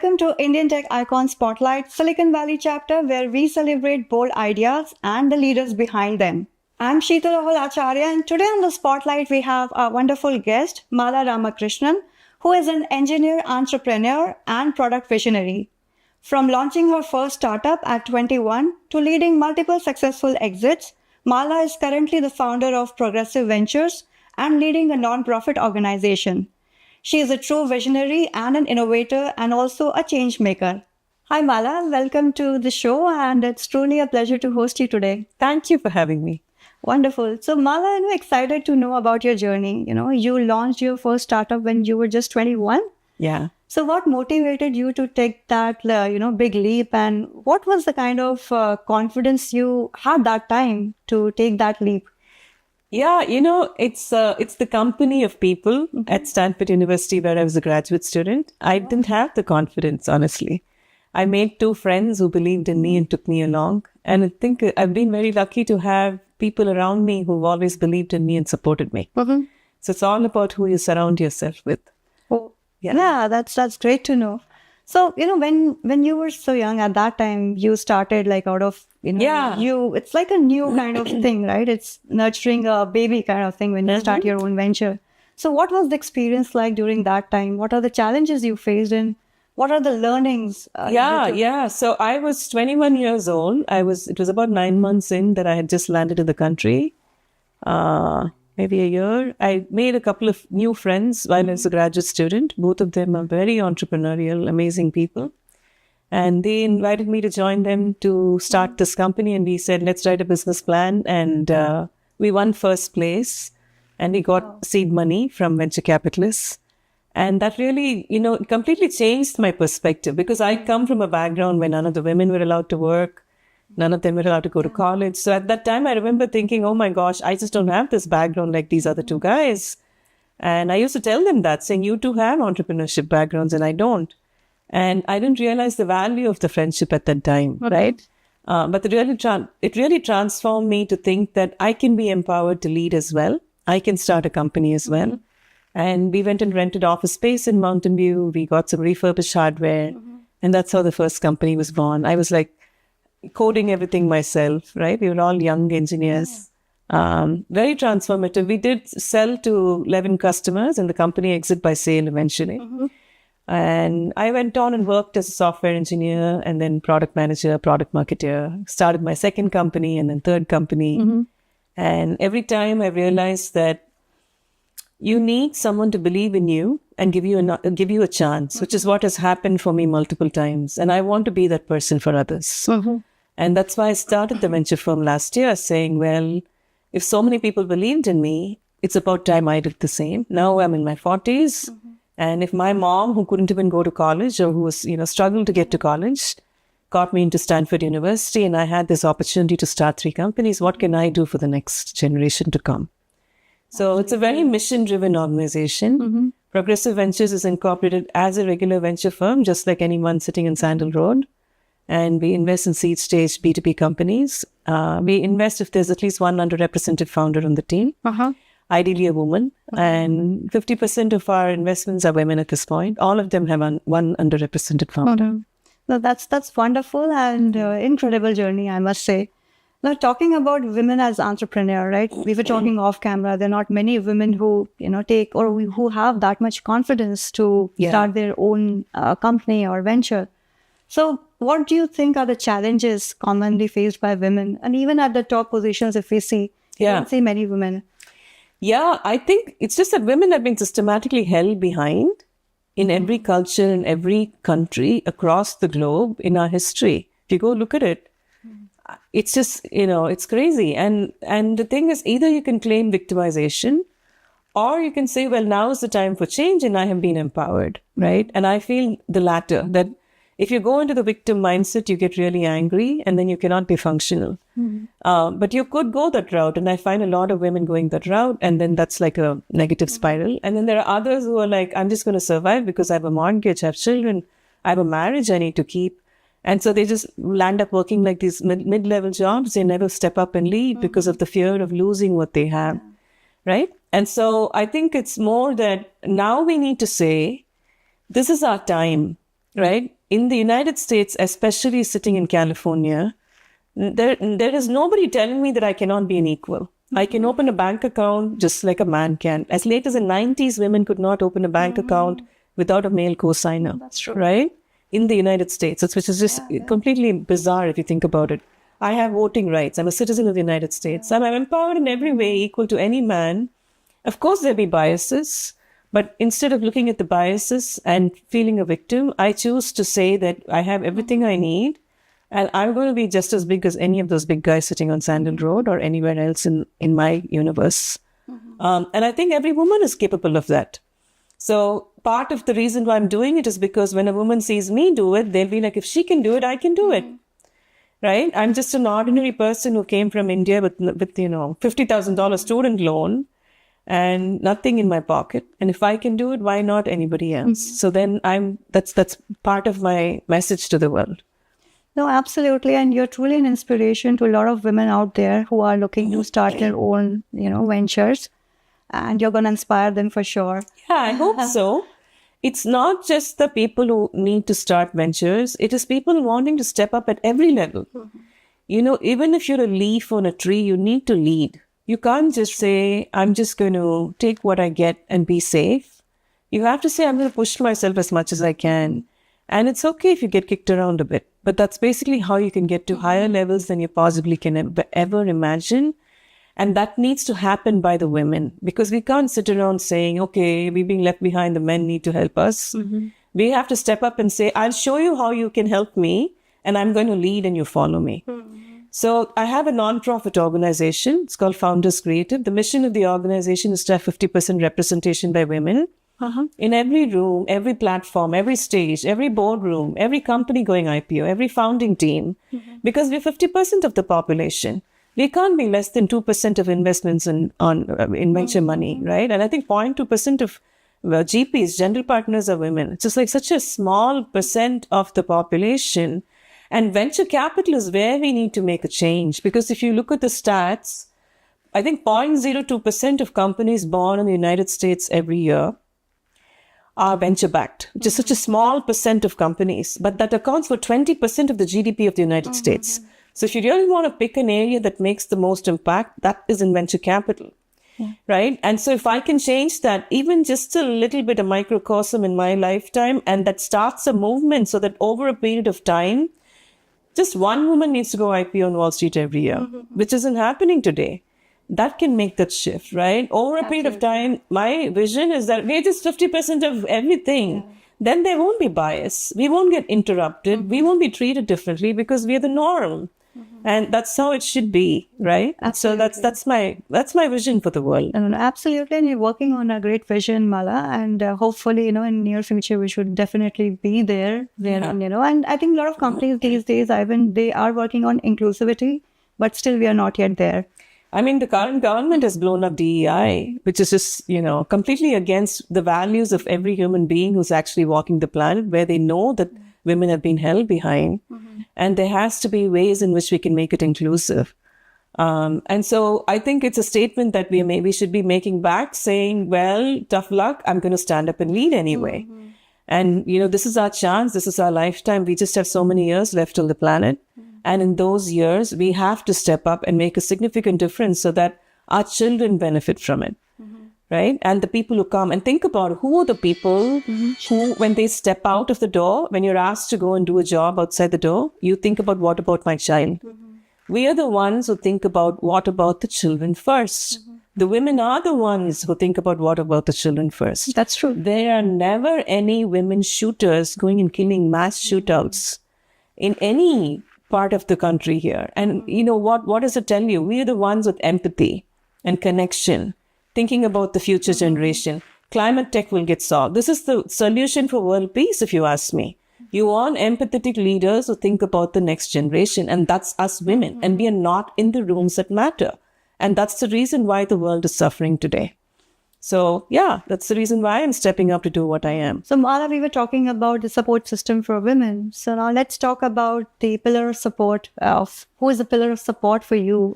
Welcome to Indian Tech Icon Spotlight Silicon Valley chapter, where we celebrate bold ideas and the leaders behind them. I'm Sheetal Acharya, and today on the Spotlight we have our wonderful guest, Mala Ramakrishnan, who is an engineer, entrepreneur, and product visionary. From launching her first startup at 21 to leading multiple successful exits, Mala is currently the founder of Progressive Ventures and leading a non-profit organization. She is a true visionary and an innovator and also a change maker. Hi Mala, welcome to the show, and it's truly a pleasure to host you today. Thank you for having me. Wonderful. So Mala, I'm excited to know about your journey. You launched your first startup when you were just 21. Yeah. So what motivated you to take that, big leap, and what was the kind of confidence you had that time to take that leap? Yeah, it's the company of people at Stanford University where I was a graduate student. I didn't have the confidence, honestly. I made two friends who believed in me and took me along. And I think I've been very lucky to have people around me who've always believed in me and supported me. Mm-hmm. So it's all about who you surround yourself with. Oh, yeah, that's great to know. So, when you were so young at that time, you started like out of, it's like a new kind of thing, right? It's nurturing a baby kind of thing when you start your own venture. So what was the experience like during that time? What are the challenges you faced and what are the learnings? So I was 21 years old. It was about 9 months in that I had just landed in the country. Maybe a year. I made a couple of new friends while I was a graduate student. Both of them are very entrepreneurial, amazing people. And they invited me to join them to start this company. And we said, let's write a business plan. And we won first place. And we got seed money from venture capitalists. And that really, completely changed my perspective, because I come from a background where none of the women were allowed to work. None of them were allowed to go to college. So at that time, I remember thinking, oh my gosh, I just don't have this background like these other two guys. And I used to tell them that, saying, you two have entrepreneurship backgrounds and I don't. And I didn't realize the value of the friendship at that time, right? But it really transformed me to think that I can be empowered to lead as well. I can start a company as well. And we went and rented office space in Mountain View. We got some refurbished hardware. And that's how the first company was born. I was like, coding everything myself, right? We were all young engineers. Very transformative. We did sell to 11 customers and the company exit by sale eventually. And I went on and worked as a software engineer and then product manager, product marketer, started my second company and then third company. And every time I realized that you need someone to believe in you and give you a chance, which is what has happened for me multiple times. And I want to be that person for others. And that's why I started the venture firm last year, saying, well, if so many people believed in me, it's about time I did the same. Now I'm in my 40s. And if my mom, who couldn't even go to college or who was, struggled to get to college, got me into Stanford University and I had this opportunity to start 3 companies, what can I do for the next generation to come? So it's a very mission-driven organization. Progressive Ventures is incorporated as a regular venture firm, just like anyone sitting in Sandal Road. And we invest in seed stage B2B companies. We invest if there's at least one underrepresented founder on the team, ideally a woman. And 50% of our investments are women at this point. All of them have one underrepresented founder. No, that's wonderful and incredible journey, I must say. Now, talking about women as entrepreneur, right? We were talking off camera. There are not many women who, take or who have that much confidence to start their own company or venture. So what do you think are the challenges commonly faced by women? And even at the top positions, if we see, you don't see many women. Yeah, I think it's just that women have been systematically held behind in every culture, in every country across the globe in our history. If you go look at it, it's just, it's crazy. And the thing is, either you can claim victimization or you can say, well, now is the time for change and I have been empowered, right? And I feel the latter, that if you go into the victim mindset, you get really angry and then you cannot be functional. But you could go that route. And I find a lot of women going that route. And then that's like a negative spiral. And then there are others who are like, I'm just going to survive because I have a mortgage, I have children, I have a marriage I need to keep. And so they just land up working like these mid-level jobs. They never step up and lead because of the fear of losing what they have, right? And so I think it's more that now we need to say, this is our time. right? In the United States, especially sitting in California, there is nobody telling me that I cannot be an equal. I can open a bank account just like a man can. As late as the 90s, women could not open a bank account without a male co-signer. That's true. Right? In the United States, which is just completely bizarre if you think about it. I have voting rights. I'm a citizen of the United States. I'm empowered in every way, equal to any man. Of course, there'll be biases. But instead of looking at the biases and feeling a victim, I choose to say that I have everything I need. And I'm going to be just as big as any of those big guys sitting on Sandal Road or anywhere else in my universe. And I think every woman is capable of that. So part of the reason why I'm doing it is because when a woman sees me do it, they'll be like, if she can do it, I can do it. Right? I'm just an ordinary person who came from India with $50,000 student loan and nothing in my pocket. And if I can do it, why not anybody else? So then that's part of my message to the world. No, absolutely. And you're truly an inspiration to a lot of women out there who are looking to start their own, ventures. And you're going to inspire them for sure. Yeah, I hope so. It's not just the people who need to start ventures. It is people wanting to step up at every level. Even if you're a leaf on a tree, you need to lead. You can't just say, I'm just going to take what I get and be safe. You have to say, I'm going to push myself as much as I can. And it's okay if you get kicked around a bit. But that's basically how you can get to higher levels than you possibly can ever imagine. And that needs to happen by the women, because we can't sit around saying, okay, we're being left behind, the men need to help us. We have to step up and say, I'll show you how you can help me, and I'm going to lead and you follow me. So I have a non-profit organization. It's called Founders Creative. The mission of the organization is to have 50% representation by women. In every room, every platform, every stage, every boardroom, every company going IPO, every founding team, because we're 50% of the population. We can't be less than 2% of investments in venture money, right? And I think 0.2% of GPs, general partners, are women. It's just like such a small percent of the population. And venture capital is where we need to make a change. Because if you look at the stats, I think 0.02% of companies born in the United States every year are venture-backed, which is such a small percent of companies. But that accounts for 20% of the GDP of the United States. So if you really want to pick an area that makes the most impact, that is in venture capital, right? And so if I can change that, even just a little bit, a microcosm in my lifetime, and that starts a movement so that over a period of time, just one woman needs to go IPO on Wall Street every year, which isn't happening today. That can make that shift, right? Over a period of time, my vision is that we're just 50% of everything. Then there won't be bias. We won't get interrupted. We won't be treated differently because we're the norm. And that's how it should be, right? Absolutely. So that's my vision for the world. No, absolutely. And you're working on a great vision, Mala. And hopefully, in near future, we should definitely be there. And I think a lot of companies these days, Ivan, they are working on inclusivity, but still we are not yet there. I mean, the current government has blown up DEI, which is just, completely against the values of every human being who's actually walking the planet, where they know that women have been held behind. And there has to be ways in which we can make it inclusive. And so I think it's a statement that we should be making back, saying, well, tough luck, I'm going to stand up and lead anyway. And, this is our chance. This is our lifetime. We just have so many years left on the planet. And in those years, we have to step up and make a significant difference so that our children benefit from it. Right? And the people who come, and think about who are the people who, when they step out of the door, when you're asked to go and do a job outside the door, you think about, what about my child? We are the ones who think about, what about the children first? The women are the ones who think about, what about the children first? That's true. There are never any women shooters going and killing mass shootouts in any part of the country here. And what does it tell you? We are the ones with empathy and connection, thinking about the future generation. Climate tech will get solved. This is the solution for world peace, if you ask me. You want empathetic leaders who think about the next generation, and that's us women. And we are not in the rooms that matter. And that's the reason why the world is suffering today. So, yeah, that's the reason why I'm stepping up to do what I am. So, Mala, we were talking about the support system for women. So now let's talk about the pillar of support. Who is the pillar of support for you?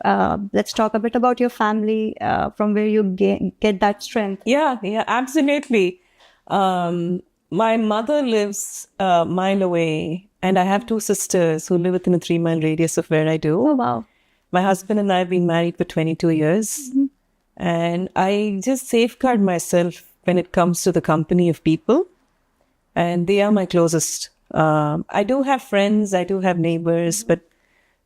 Let's talk a bit about your family, from where you get that strength. Yeah, absolutely. my mother lives a mile away, and I have two sisters who live within a 3-mile radius of where I do. Oh, wow. My husband and I have been married for 22 years. And I just safeguard myself when it comes to the company of people. And they are my closest. I do have friends, I do have neighbors, but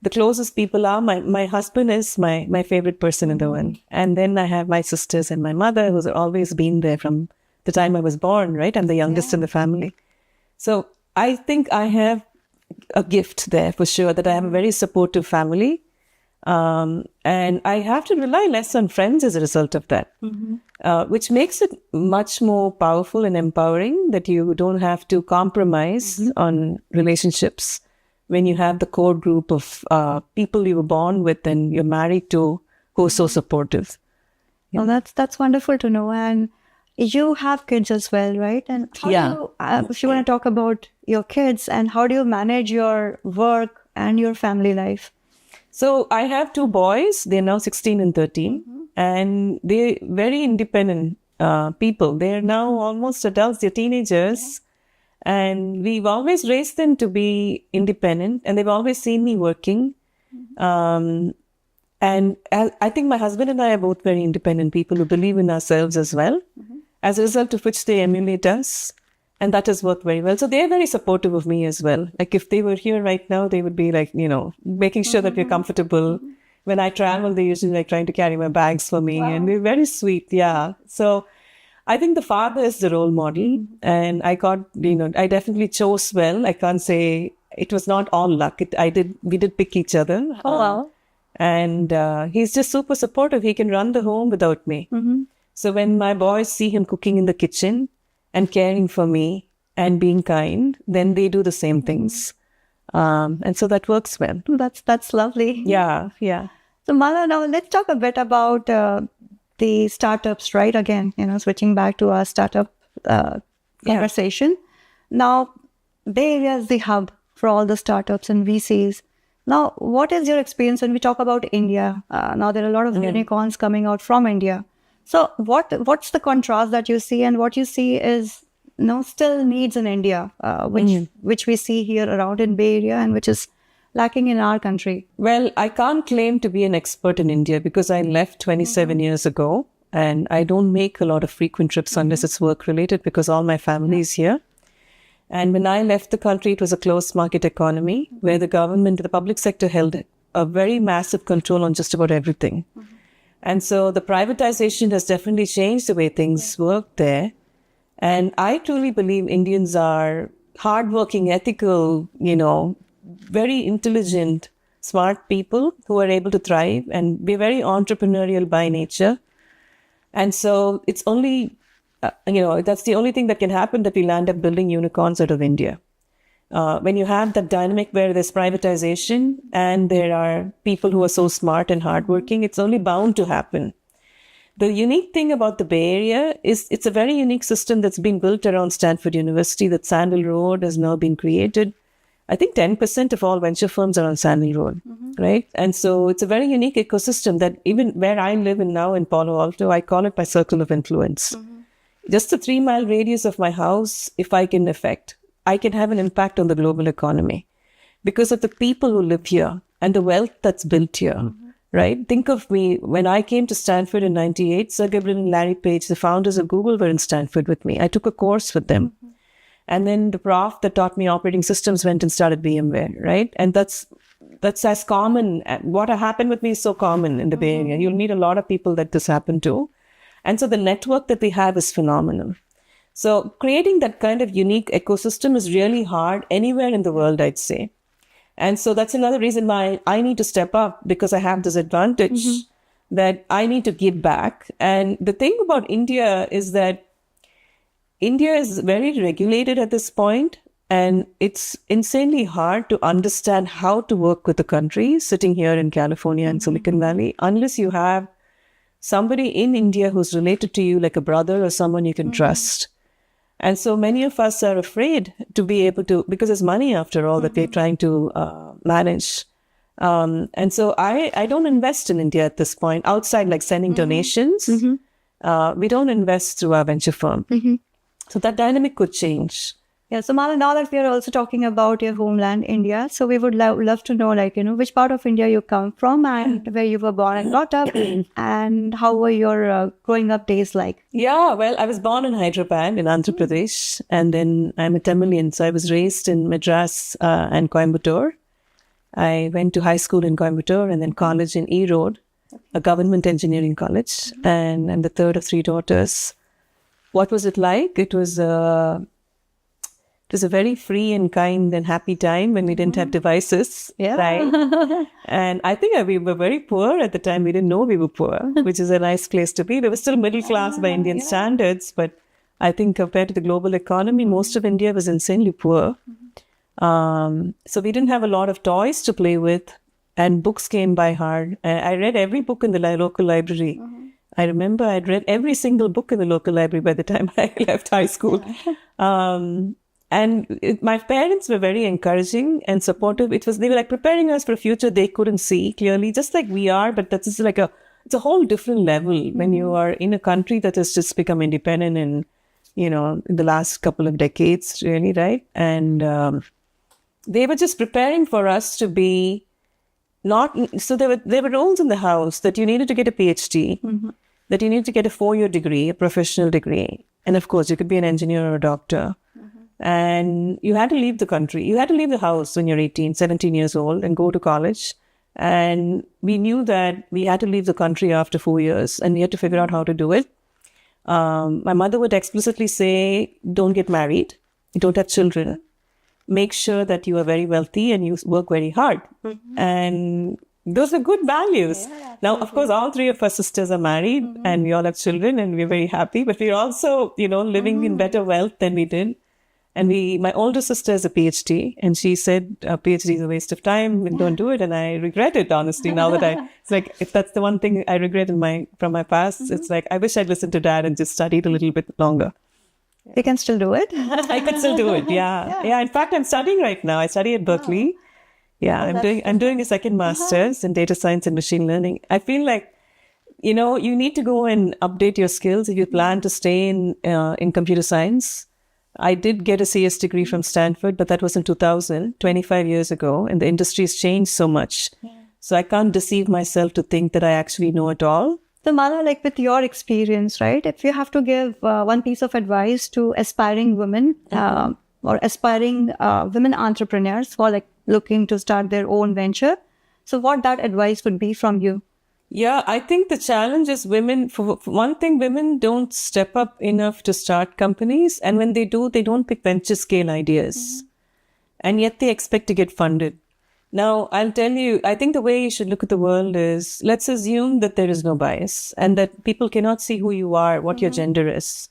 the closest people are my husband is my favorite person in the world. And then I have my sisters and my mother, who's always been there from the time I was born, right? I'm the youngest in the family. So I think I have a gift there for sure, that I have a very supportive family. And I have to rely less on friends as a result of that, which makes it much more powerful and empowering, that you don't have to compromise on relationships when you have the core group of people you were born with and you're married to who are so supportive. Well, that's wonderful to know. And you have kids as well, right? And how do you, if you want to talk about your kids, and how do you manage your work and your family life? So I have two boys. They're now 16 and 13, and they're very independent people. They're now almost adults. They're teenagers, and we've always raised them to be independent, and they've always seen me working. And I think my husband and I are both very independent people who believe in ourselves as well, as a result of which they emulate us. And that has worked very well. So they're very supportive of me as well. Like if they were here right now, they would be like, making sure that we're comfortable. When I travel, they usually like trying to carry my bags for me. Wow. And they're very sweet. Yeah. So I think the father is the role model. And I got, I definitely chose well. I can't say it was not all luck. We did pick each other. Oh, wow. And he's just super supportive. He can run the home without me. So when my boys see him cooking in the kitchen and caring for me and being kind, then they do the same things. And so that works well. That's lovely. Yeah. So Mala, now let's talk a bit about the startups, right? Again, switching back to our startup conversation. Now, Bay Area is the hub for all the startups and VCs. Now, what is your experience when we talk about India? Now, there are a lot of unicorns coming out from India. So what's the contrast that you see, and what you see is still needs in India, which we see here around in Bay Area and which is lacking in our country? Well, I can't claim to be an expert in India because I left 27 years ago, and I don't make a lot of frequent trips unless it's work related, because all my family is here. And when I left the country, it was a closed market economy where the government, the public sector held a very massive control on just about everything. And so the privatization has definitely changed the way things work there. And I truly believe Indians are hardworking, ethical, very intelligent, smart people who are able to thrive and be very entrepreneurial by nature. And so it's only, that's the only thing that can happen, that we'll end up building unicorns out of India. When you have that dynamic where there's privatization and there are people who are so smart and hardworking, it's only bound to happen. The unique thing about the Bay Area is it's a very unique system that's been built around Stanford University. That Sandal Road has now been created. I think 10% of all venture firms are on Sandal Road, right? And so it's a very unique ecosystem that even where I live in now in Palo Alto, I call it my circle of influence. Just a 3-mile radius of my house, if I can have an impact on the global economy because of the people who live here and the wealth that's built here, right? Think of me, when I came to Stanford in 98, Sergey Brin and Larry Page, the founders of Google, were in Stanford with me. I took a course with them. And then the prof that taught me operating systems went and started VMware, right? And that's as common. What happened with me is so common in the Bay Area. You'll meet a lot of people that this happened to. And so the network that we have is phenomenal. So creating that kind of unique ecosystem is really hard anywhere in the world, I'd say. And so that's another reason why I need to step up, because I have this advantage that I need to give back. And the thing about India is that India is very regulated at this point, and it's insanely hard to understand how to work with the country sitting here in California and Silicon Valley, unless you have somebody in India who's related to you like a brother or someone you can trust. And so many of us are afraid to be able to, because there's money after all that we're trying to manage. And so I don't invest in India at this point, outside like sending donations. We don't invest through our venture firm. So that dynamic could change. Yeah, so Mala, now that we are also talking about your homeland, India, so we would love to know, like, which part of India you come from and where you were born and brought up, and how were your growing up days like? Yeah, well, I was born in Hyderabad in Andhra Pradesh, and then I'm a Tamilian, so I was raised in Madras and Coimbatore. I went to high school in Coimbatore and then college in E Road, a government engineering college, and I'm the third of three daughters. What was it like? It was a very free and kind and happy time when we didn't have devices, right? And I think we were very poor at the time. We didn't know we were poor, which is a nice place to be. We were still middle class by Indian standards, but I think compared to the global economy, most of India was insanely poor. So we didn't have a lot of toys to play with, and books came by hard. I read every book in the local library. I remember I'd read every single book in the local library by the time I left high school. My parents were very encouraging and supportive. They were like preparing us for a future they couldn't see clearly, just like we are. But that's just like it's a whole different level when you are in a country that has just become independent in the last couple of decades, really, right? And they were just preparing for us to be so there were roles in the house that you needed to get a PhD, that you needed to get a 4-year degree, a professional degree. And of course, you could be an engineer or a doctor. And you had to leave the country. You had to leave the house when you're 18, 17 years old and go to college. And we knew that we had to leave the country after 4 years and we had to figure out how to do it. My mother would explicitly say, don't get married, don't have children. Make sure that you are very wealthy and you work very hard. And those are good values. Now, of course, all three of our sisters are married and we all have children and we're very happy, but we're also, living in better wealth than we did. And my older sister has a PhD, and she said a PhD is a waste of time and don't do it. And I regret it, honestly, now that it's like, if that's the one thing I regret from my past, it's like, I wish I'd listened to Dad and just studied a little bit longer. You can still do it? I could still do it, yeah. In fact, I'm studying right now. I study at Berkeley. Yeah, I'm doing a second master's in data science and machine learning. I feel like, you need to go and update your skills if you plan to stay in computer science. I did get a CS degree from Stanford, but that was in 2000, 25 years ago, and the industry has changed so much. So I can't deceive myself to think that I actually know it all. So Mala, like with your experience, right, if you have to give one piece of advice to aspiring women or aspiring women entrepreneurs who are like looking to start their own venture, so what that advice would be from you? Yeah, I think the challenge is women, for one thing, women don't step up enough to start companies. And when they do, they don't pick venture scale ideas. And yet they expect to get funded. Now, I'll tell you, I think the way you should look at the world is, let's assume that there is no bias and that people cannot see who you are, what your gender is.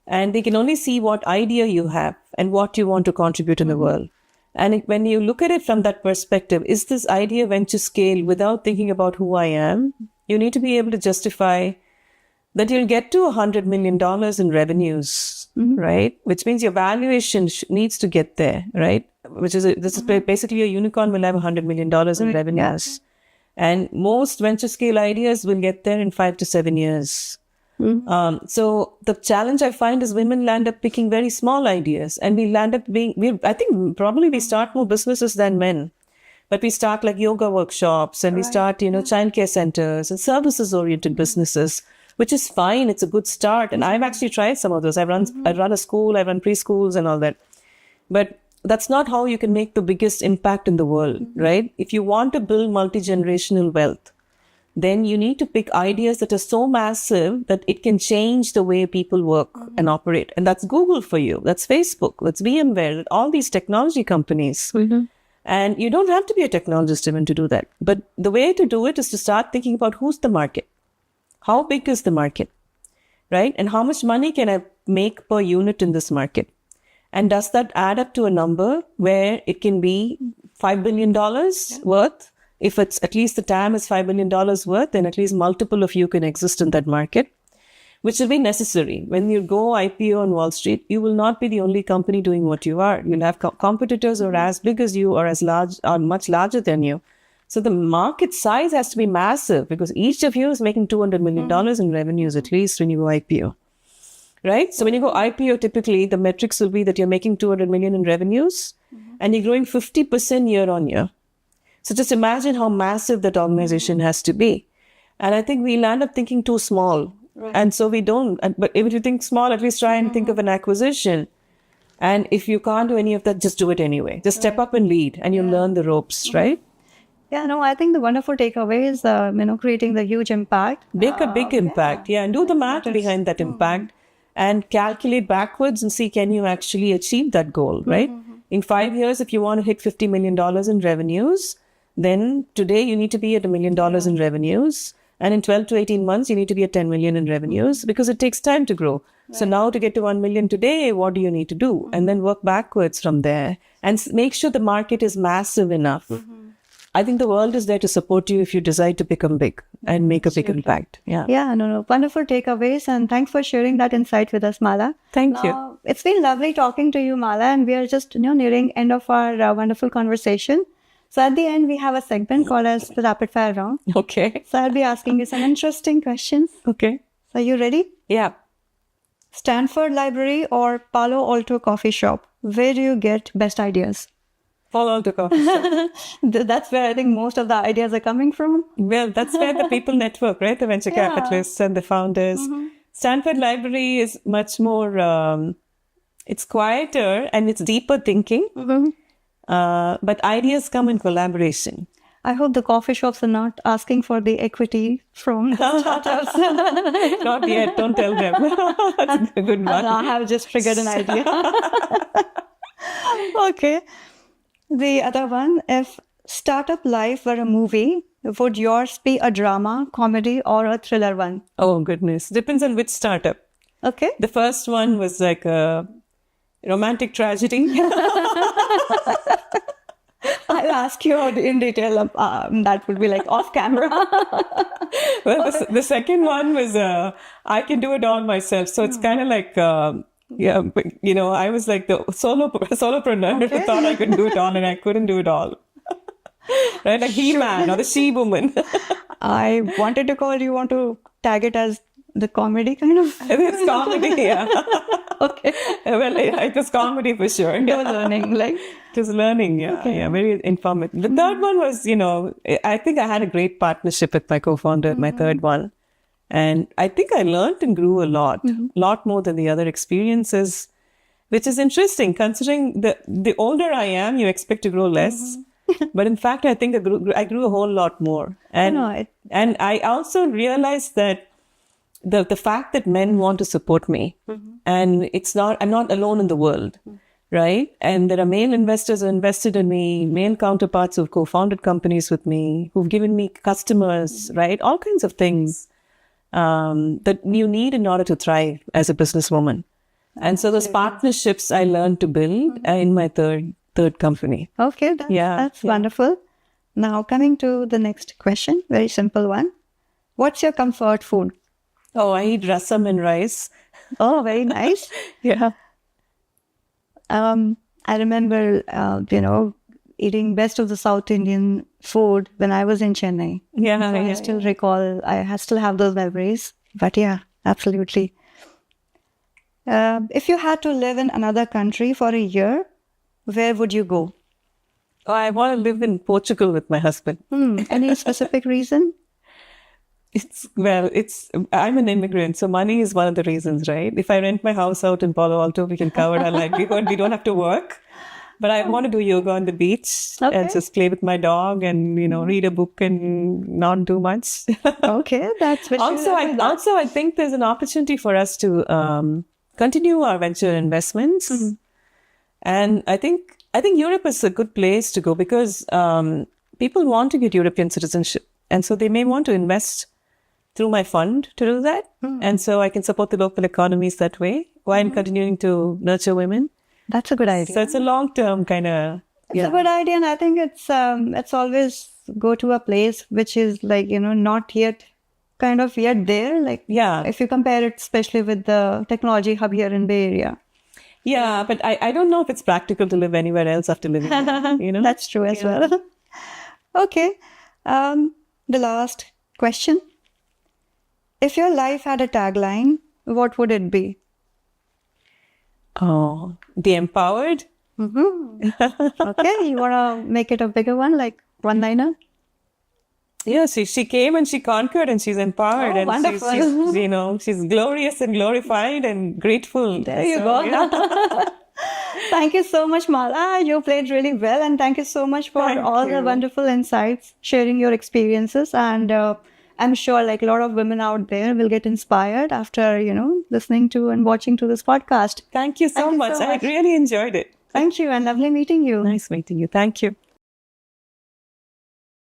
And they can only see what idea you have and what you want to contribute in the world. And when you look at it from that perspective, is this idea venture scale without thinking about who I am? You need to be able to justify that you'll get to $100 million in revenues, right? Which means your valuation needs to get there, right? This is basically a unicorn will have $100 million in revenues. And most venture scale ideas will get there in 5 to 7 years. So the challenge I find is women land up picking very small ideas, and we land up I think probably we start more businesses than men, but we start like yoga workshops and we start, childcare centers and services oriented businesses, which is fine. It's a good start. And I've actually tried some of those. I run a school, I run preschools and all that, but that's not how you can make the biggest impact in the world, right? If you want to build multi-generational wealth, then you need to pick ideas that are so massive that it can change the way people work and operate. And that's Google for you. That's Facebook. That's VMware. All these technology companies. And you don't have to be a technologist even to do that. But the way to do it is to start thinking about who's the market. How big is the market, right? And how much money can I make per unit in this market? And does that add up to a number where it can be $5 billion worth? If it's at least the TAM is $5 billion worth, then at least multiple of you can exist in that market, which will be necessary. When you go IPO on Wall Street, you will not be the only company doing what you are. You'll have competitors who are as big as you or as large or much larger than you. So the market size has to be massive because each of you is making $200 million in revenues at least when you go IPO. right? So when you go IPO, typically the metrics will be that you're making 200 million in revenues and you're growing 50% year on year. So just imagine how massive that organization has to be. And I think we'll end up thinking too small. Right. And so we don't. But if you think small, at least try and think of an acquisition. And if you can't do any of that, just do it anyway. Just step up and lead and you'll learn the ropes, right? Yeah, no, I think the wonderful takeaway is, creating the huge impact. Make a big impact. Yeah. And do the math behind that impact and calculate backwards and see, can you actually achieve that goal, right? In 5 years, if you want to hit $50 million in revenues, then today you need to be at $1 million in revenues. And in 12 to 18 months, you need to be at 10 million in revenues because it takes time to grow. So now to get to 1 million today, what do you need to do? And then work backwards from there and make sure the market is massive enough. I think the world is there to support you if you decide to become big and make a big impact. Yeah. Yeah, no, wonderful takeaways. And thanks for sharing that insight with us, Mala. Thank you. It's been lovely talking to you, Mala. And we are just, nearing end of our wonderful conversation. So at the end, we have a segment called as the rapid fire round. Okay. So I'll be asking you some interesting questions. Okay. So are you ready? Yeah. Stanford Library or Palo Alto Coffee Shop? Where do you get best ideas? Palo Alto Coffee Shop. That's where I think most of the ideas are coming from. Well, that's where the people network, right? The venture capitalists and the founders. Stanford Library is much more, it's quieter and it's deeper thinking. But ideas come in collaboration. I hope the coffee shops are not asking for the equity from the startups. Not yet. Don't tell them. That's a good one. I have just triggered an idea. Okay. The other one, if startup life were a movie, would yours be a drama, comedy, or a thriller one? Oh, goodness. Depends on which startup. Okay. The first one was like a romantic tragedy. I'll ask you in detail. That would be like off camera. Well, the second one was I can do it all myself. So it's kind of like, I was like the solopreneur who thought I could do it all and I couldn't do it all. Right? Like He-Man or the She-Woman. I wanted to call you, want to tag it as the comedy kind of? It's comedy, yeah. Okay. Well, it was comedy for sure. You were learning, like? It was learning, yeah. Okay. Yeah, very informative. The third one was, I think I had a great partnership with my co-founder, my third one. And I think I learned and grew a lot more than the other experiences, which is interesting considering the older I am, you expect to grow less. But in fact, I think I grew a whole lot more. And I also realized that the fact that men want to support me and I'm not alone in the world, right? And there are male investors who invested in me, male counterparts who've co-founded companies with me, who've given me customers, right? All kinds of things that you need in order to thrive as a businesswoman. And so those partnerships I learned to build in my third company. Okay, that's wonderful. Now coming to the next question, very simple one. What's your comfort food? Oh, I eat rasam and rice. Oh, very nice. Yeah. I remember, eating best of the South Indian food when I was in Chennai. Yeah, so I still recall, still have those memories. But yeah, absolutely. If you had to live in another country for a year, where would you go? Oh, I want to live in Portugal with my husband. Any specific reason? I'm an immigrant, so money is one of the reasons, right? If I rent my house out in Palo Alto, we can cover our livelihood. We don't have to work. But I want to do yoga on the beach and just play with my dog and, read a book and not do much. Okay, that's what Also, I think there's an opportunity for us to continue our venture investments. And I think Europe is a good place to go because people want to get European citizenship. And so they may want to invest through my fund to do that. And so I can support the local economies that way while continuing to nurture women. That's a good idea. So it's a long-term kind of... It's a good idea. And I think it's always go to a place which is like, not yet there. Like, if you compare it, especially with the technology hub here in Bay Area. Yeah, but I don't know if it's practical to live anywhere else after living there, That's true as well. Okay. The last question. If your life had a tagline, what would it be? Oh, the empowered. Okay, you want to make it a bigger one, like one-liner? Yeah, she came and she conquered and she's empowered Oh, and wonderful. she's glorious and glorified and grateful. There you So, go. yeah. Thank you so much, Mala. You played really well, and thank you so much for Thank all the you. wonderful insights, sharing your experiences. And I'm sure, like a lot of women out there, will get inspired after listening to and watching to this podcast. Thank you so Thank you much. so I much. really enjoyed it. Thank you, and lovely meeting you. Nice meeting you. Thank you.